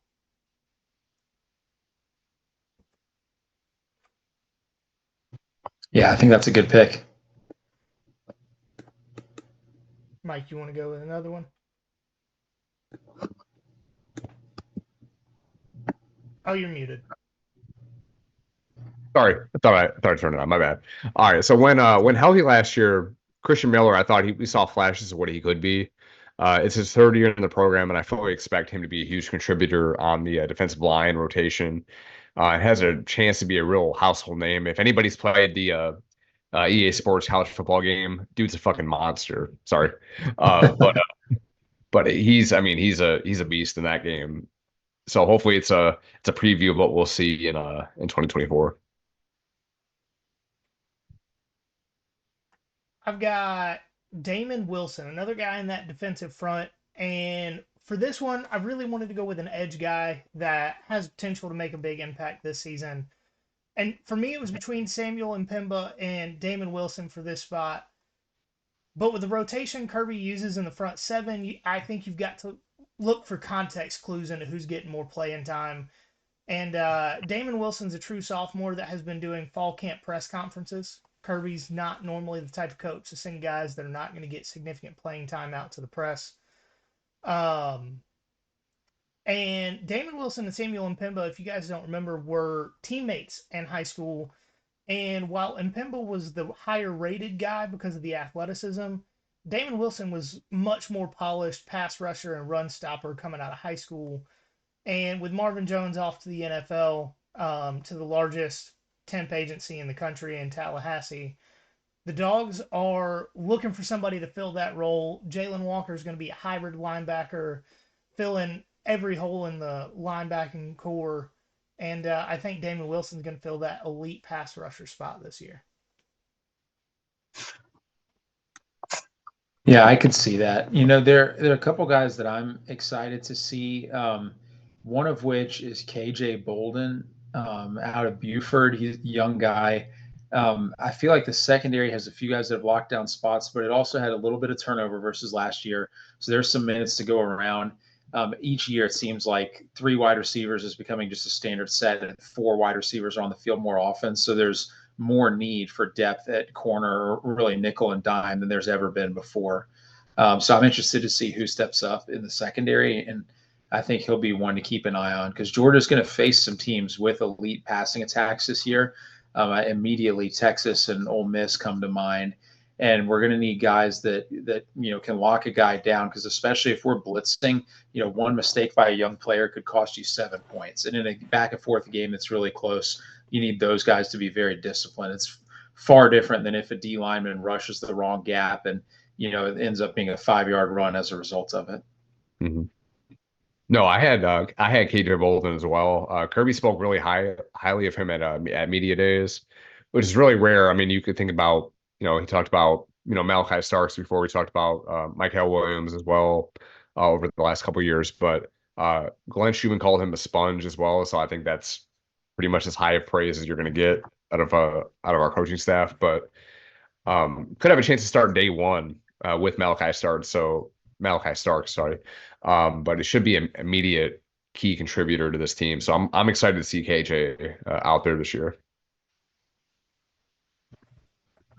Yeah, I think that's a good pick. Mike, you want to go with another one? Oh, you're muted. Sorry, I thought I turned it on. My bad. All right, so when healthy last year, Christian Miller, I thought we saw flashes of what he could be. It's his third year in the program, and I fully expect him to be a huge contributor on the defensive line rotation. It has a chance to be a real household name. If anybody's played the EA Sports college football game, dude's a fucking monster. Sorry, but he's a beast in that game. So hopefully it's a preview of what we'll see in 2024. I've got Damon Wilson, another guy in that defensive front. And for this one, I really wanted to go with an edge guy that has potential to make a big impact this season. And for me, it was between Samuel Mpemba and Damon Wilson for this spot. But with the rotation Kirby uses in the front seven, I think you've got to look for context clues into who's getting more playing time. And Damon Wilson's a true sophomore that has been doing fall camp press conferences. Kirby's not normally the type of coach to send guys that are not going to get significant playing time out to the press. And Damon Wilson and Samuel Mpemba, if you guys don't remember, were teammates in high school. And while Mpemba was the higher rated guy because of the athleticism, Damon Wilson was much more polished pass rusher and run stopper coming out of high school. And with Marvin Jones off to the NFL, to the largest temp agency in the country in Tallahassee, the Dogs are looking for somebody to fill that role. Jalen Walker is going to be a hybrid linebacker, filling every hole in the linebacking core. And I think Damon Wilson's going to fill that elite pass rusher spot this year. Yeah, I could see that. There are a couple guys that I'm excited to see. One of which is KJ Bolden out of Buford. He's a young guy. I feel like the secondary has a few guys that have locked down spots, but it also had a little bit of turnover versus last year. So there's some minutes to go around. Each year, it seems like 3 wide receivers is becoming just a standard set, and 4 wide receivers are on the field more often. So there's more need for depth at corner, or really nickel and dime, than there's ever been before. So I'm interested to see who steps up in the secondary, and I think he'll be one to keep an eye on, because Georgia's going to face some teams with elite passing attacks this year. Immediately, Texas and Ole Miss come to mind. And we're going to need guys that can lock a guy down, because especially if we're blitzing, one mistake by a young player could cost you 7 points. And in a back and forth game that's really close, you need those guys to be very disciplined. It's far different than if a D lineman rushes the wrong gap and it ends up being a 5-yard run as a result of it. Mm-hmm. No, I had KJ Bolden as well. Kirby spoke really highly of him at media days, which is really rare. I mean, you could think about, he talked about, Malachi Starks before. We talked about Michael Williams as well over the last couple of years, but Glenn Schumann called him a sponge as well. So I think that's pretty much as high of praise as you're going to get out of our coaching staff. But could have a chance to start day one with Malachi Starks, sorry. But it should be an immediate key contributor to this team. So I'm excited to see KJ out there this year.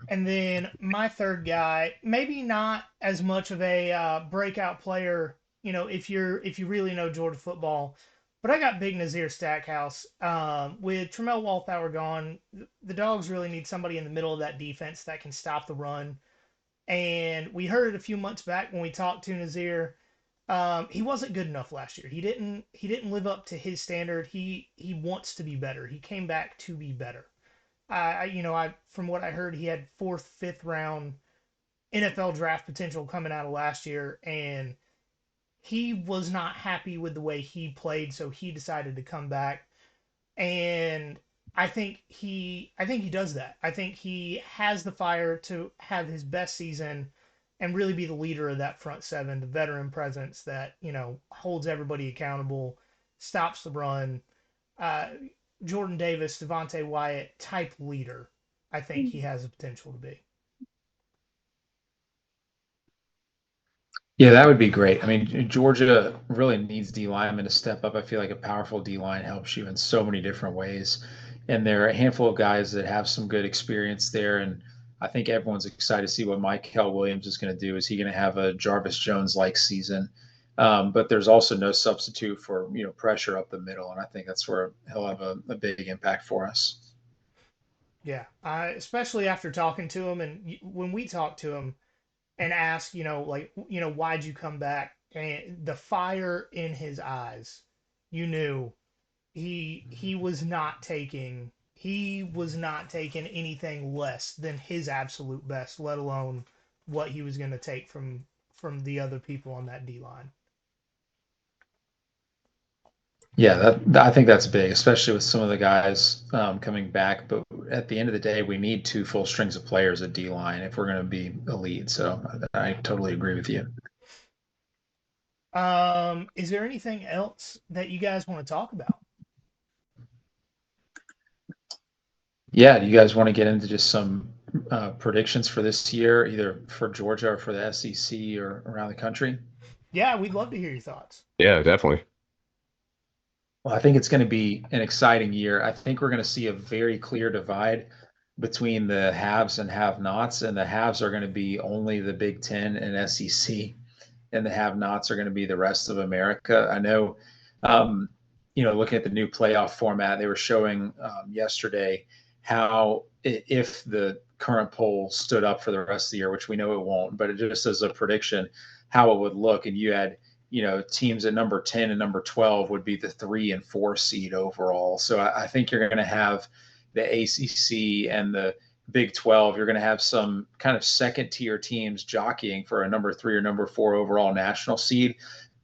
And then my third guy, maybe not as much of a breakout player, if you really know Georgia football, but I got Big Nazir Stackhouse. With Tramel Walthour gone, the Dogs really need somebody in the middle of that defense that can stop the run. And we heard it a few months back when we talked to Nazir. He wasn't good enough last year. He didn't live up to his standard. He wants to be better. He came back to be better. From what I heard, he had fourth, fifth round NFL draft potential coming out of last year, and he was not happy with the way he played, so he decided to come back. And I think he does that. I think he has the fire to have his best season and really be the leader of that front seven, the veteran presence that, holds everybody accountable, stops the run. Uh, Jordan Davis, Devontae Wyatt type leader, I think he has the potential to be. Yeah, that would be great. I mean, Georgia really needs D linemen to step up. I feel like a powerful D line helps you in so many different ways. And there are a handful of guys that have some good experience there. And I think everyone's excited to see what Michael Williams is going to do. Is he going to have a Jarvis Jones like season? But there's also no substitute for pressure up the middle, and I think that's where he'll have a big impact for us. Yeah, especially after talking to him, and when we talked to him and asked, why'd you come back? And the fire in his eyes, you knew he was not taking anything less than his absolute best, let alone what he was going to take from the other people on that D line. Yeah, I think that's big, especially with some of the guys coming back. But at the end of the day, we need two full strings of players at D line if we're going to be elite. So I totally agree with you. Is there anything else that you guys want to talk about? Yeah, do you guys want to get into just some predictions for this year, either for Georgia or for the SEC or around the country? Yeah, we'd love to hear your thoughts. Yeah, definitely. Well, I think it's going to be an exciting year. I think we're going to see a very clear divide between the haves and have-nots, and the haves are going to be only the Big Ten and SEC, and the have-nots are going to be the rest of America. I know, looking at the new playoff format, they were showing yesterday how if the current poll stood up for the rest of the year, which we know it won't, but it just as a prediction, how it would look. And you had teams at number 10 and number 12 would be the 3 and 4 seed overall. So I think you're going to have the ACC and the Big 12. You're going to have some kind of second tier teams jockeying for a number 3 or number 4 overall national seed,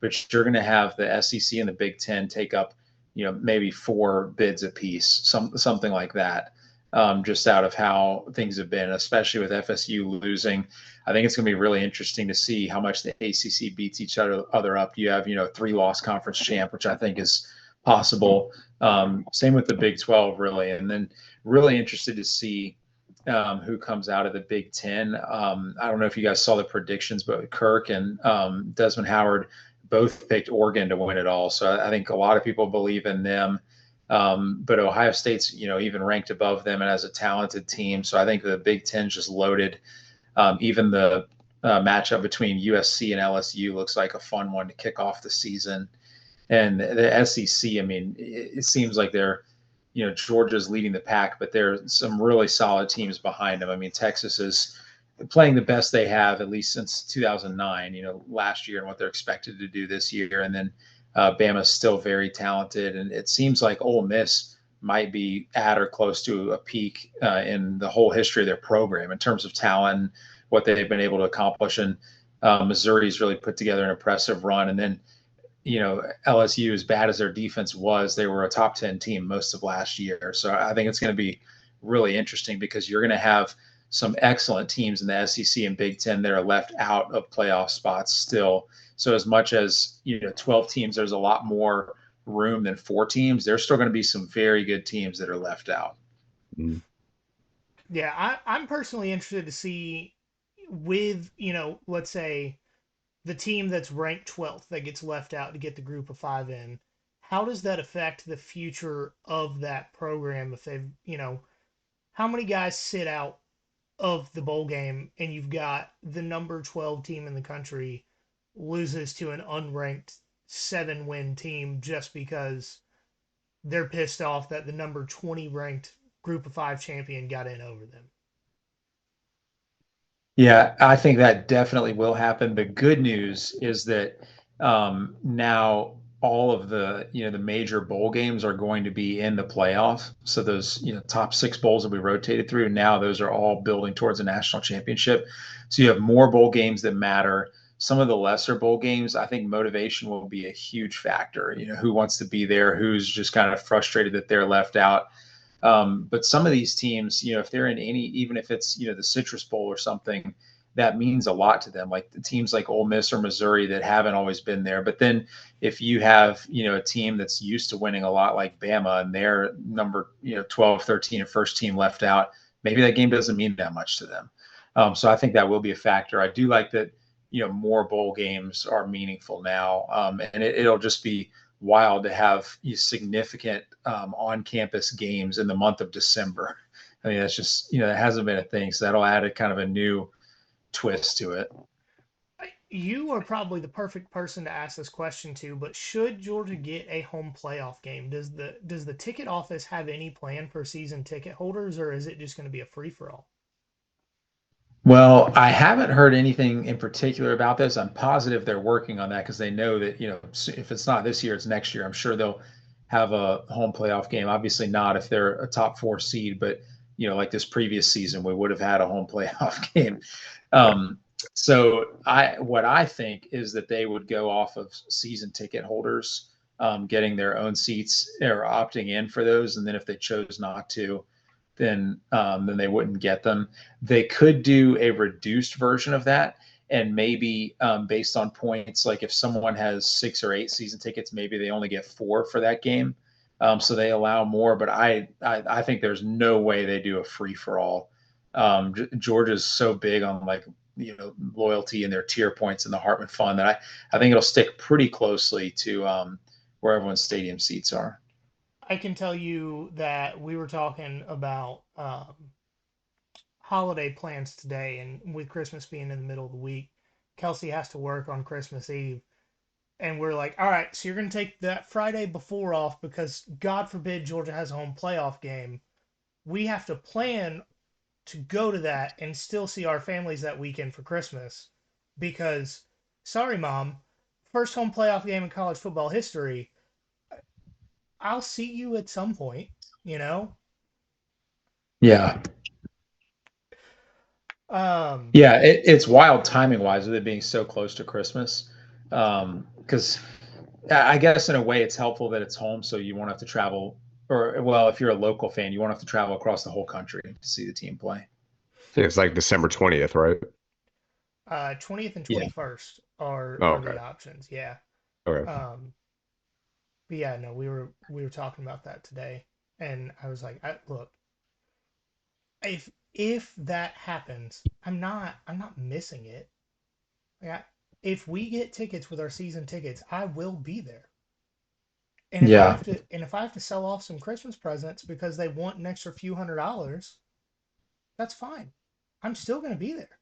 but you're going to have the SEC and the Big 10 take up, maybe 4 bids apiece, something like that. Just out of how things have been, especially with FSU losing. I think it's going to be really interesting to see how much the ACC beats each other up. You have, 3-loss conference champ, which I think is possible. Same with the Big 12, really. And then really interested to see who comes out of the Big 10. I don't know if you guys saw the predictions, but Kirk and Desmond Howard both picked Oregon to win it all. So I think a lot of people believe in them. But Ohio State's, even ranked above them and as a talented team. So I think the Big Ten's just loaded. Even the matchup between USC and LSU looks like a fun one to kick off the season. And the SEC, I mean, it seems like they're, Georgia's leading the pack, but there are some really solid teams behind them. I mean, Texas is playing the best they have, at least since 2009, last year, and what they're expected to do this year. And then Bama's still very talented, and it seems like Ole Miss might be at or close to a peak in the whole history of their program in terms of talent and what they've been able to accomplish. And Missouri's really put together an impressive run. And then, LSU, as bad as their defense was, they were a top 10 team most of last year. So I think it's going to be really interesting because you're going to have some excellent teams in the SEC and Big Ten that are left out of playoff spots still. So as much as 12 teams, there's a lot more room than 4 teams. There's still going to be some very good teams that are left out. Mm-hmm. Yeah, I'm personally interested to see with, let's say the team that's ranked 12th that gets left out to get the group of 5 in. How does that affect the future of that program if they've, how many guys sit out of the bowl game and you've got the number 12 team in the country loses to an unranked 7-win team just because they're pissed off that the number 20 ranked group of 5 champion got in over them? Yeah, I think that definitely will happen. The good news is that now all of the the major bowl games are going to be in the playoff. So those top 6 bowls that we rotated through, now those are all building towards a national championship. So you have more bowl games that matter. Some of the lesser bowl games, I think motivation will be a huge factor. Who wants to be there? Who's just kind of frustrated that they're left out? But some of these teams, if they're in any, even if it's, the Citrus Bowl or something, that means a lot to them. Like the teams like Ole Miss or Missouri that haven't always been there. But then if you have, a team that's used to winning a lot like Bama and they're number, 12, 13 and first team left out, maybe that game doesn't mean that much to them. So I think that will be a factor. I do like that, more bowl games are meaningful now. And it'll just be wild to have significant on-campus games in the month of December. I mean, that's just, it hasn't been a thing. So that'll add a kind of a new twist to it. You are probably the perfect person to ask this question to, but should Georgia get a home playoff game, does the ticket office have any plan for season ticket holders, or is it just going to be a free-for-all? Well, I haven't heard anything in particular about this. I'm positive they're working on that because they know that, if it's not this year, it's next year. I'm sure they'll have a home playoff game. Obviously not if they're a top 4 seed, but, like this previous season, we would have had a home playoff game. So what I think is that they would go off of season ticket holders, getting their own seats or opting in for those. And then if they chose not to, then they wouldn't get them. They could do a reduced version of that, and maybe based on points, like if someone has 6 or 8 season tickets, maybe they only get 4 for that game. So they allow more, but I think there's no way they do a free for all. Georgia's so big on loyalty and their tier points in the Hartman Fund that I think it'll stick pretty closely to where everyone's stadium seats are. I can tell you that we were talking about holiday plans today, and with Christmas being in the middle of the week, Kelsey has to work on Christmas Eve. And we're like, all right, so you're going to take that Friday before off because God forbid Georgia has a home playoff game. We have to plan to go to that and still see our families that weekend for Christmas because, sorry, Mom, first home playoff game in college football history. I'll see you at some point, Yeah. Yeah, it's wild timing wise with it being so close to Christmas. Because I guess in a way it's helpful that it's home, so you won't have to travel. Or, well, if you're a local fan, you won't have to travel across the whole country to see the team play. I think it's like December 20th, right? 20th and Yeah. 21st are okay. the options. Yeah. Okay. But yeah, no, we were talking about that today, and I was like, look, if that happens, I'm not missing it. If we get tickets with our season tickets, I will be there. And if I have to sell off some Christmas presents because they want an extra few $100s, that's fine. I'm still going to be there.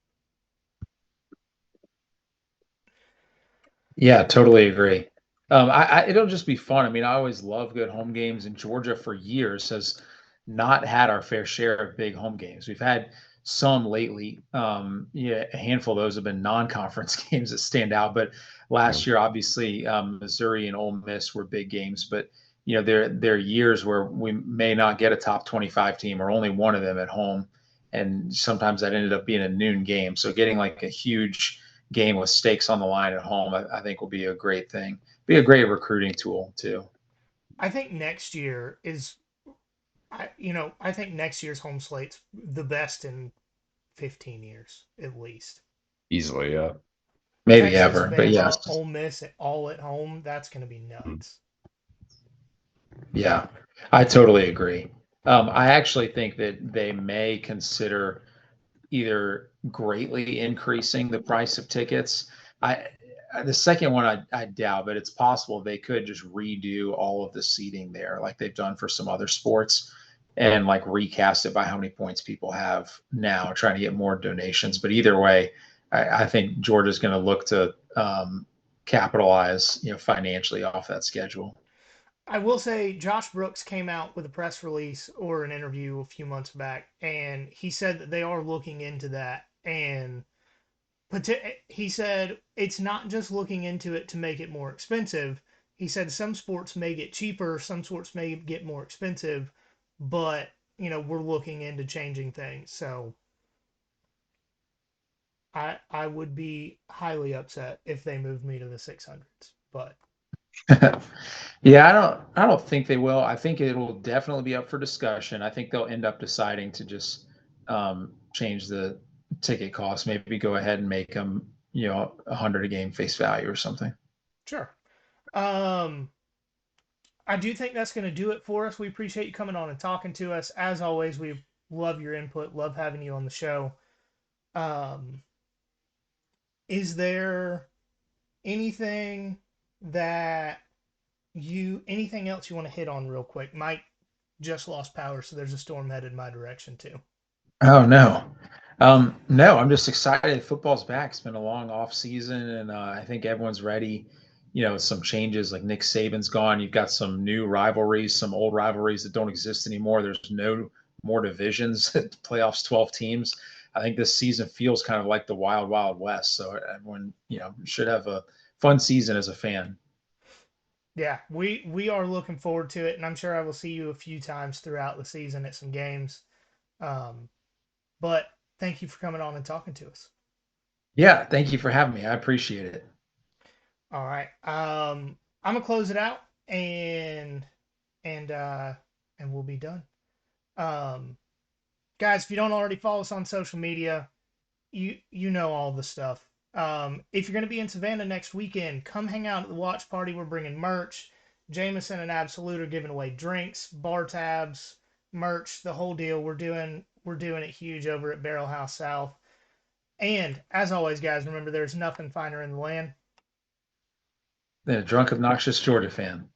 Yeah, totally agree. It'll just be fun. I mean, I always love good home games, and Georgia for years has not had our fair share of big home games. We've had some lately. A handful of those have been non-conference games that stand out. But last year, obviously, Missouri and Ole Miss were big games. But there are years where we may not get a top 25 team or only one of them at home, and sometimes that ended up being a noon game. So getting like a huge game with stakes on the line at home, I think will be a great thing. be a great recruiting tool too. I think next year is, I think next year's home slate's the best in 15 years at least. Easily, yeah. Maybe Texas, ever, but Bama, yes. Ole Miss, all at home. That's going to be nuts. Yeah, I totally agree. I actually think that they may consider either greatly increasing the price of tickets. I the second one I doubt, but it's possible they could just redo all of the seating there, like they've done for some other sports, and like recast it by how many points people have now, trying to get more donations. But either way, I think Georgia's going to look to capitalize, financially off that schedule. I will say Josh Brooks came out with a press release or an interview a few months back, and he said that they are looking into that. And he said it's not just looking into it to make it more expensive. He said some sports may get cheaper, some sports may get more expensive, but we're looking into changing things. So I would be highly upset if they moved me to the 600s, but Yeah, I don't think they will. I think it will definitely be up for discussion. I think they'll end up deciding to just change the ticket cost. Maybe go ahead and make them, 100 a game face value or something. sure. Um, I do think that's going to do it for us. We appreciate you coming on and talking to us. As always, we love your input, love having you on the show. Um, is there anything that anything else you want to hit on real quick? Mike just lost power, so there's a storm headed my direction too. Oh no. No, I'm just excited. Football's back. It's been a long off season, and I think everyone's ready. Some changes like Nick Saban's gone. You've got some new rivalries, some old rivalries that don't exist anymore. There's no more divisions. Playoffs, 12 teams. I think this season feels kind of like the wild, wild west. So everyone, should have a fun season as a fan. Yeah, we are looking forward to it, and I'm sure I will see you a few times throughout the season at some games. Um, but thank you for coming on and talking to us. Yeah, thank you for having me. I appreciate it. All right. I'm gonna close it out and and we'll be done. Um, guys, if you don't already follow us on social media, you know all the stuff. If you're gonna be in Savannah next weekend, come hang out at the watch party. We're bringing merch. Jameson and Absolute are giving away drinks, bar tabs, merch, the whole deal. We're doing it huge over at Barrel House South. And as always, guys, remember there's nothing finer in the land. Then a drunk, obnoxious Georgia fan.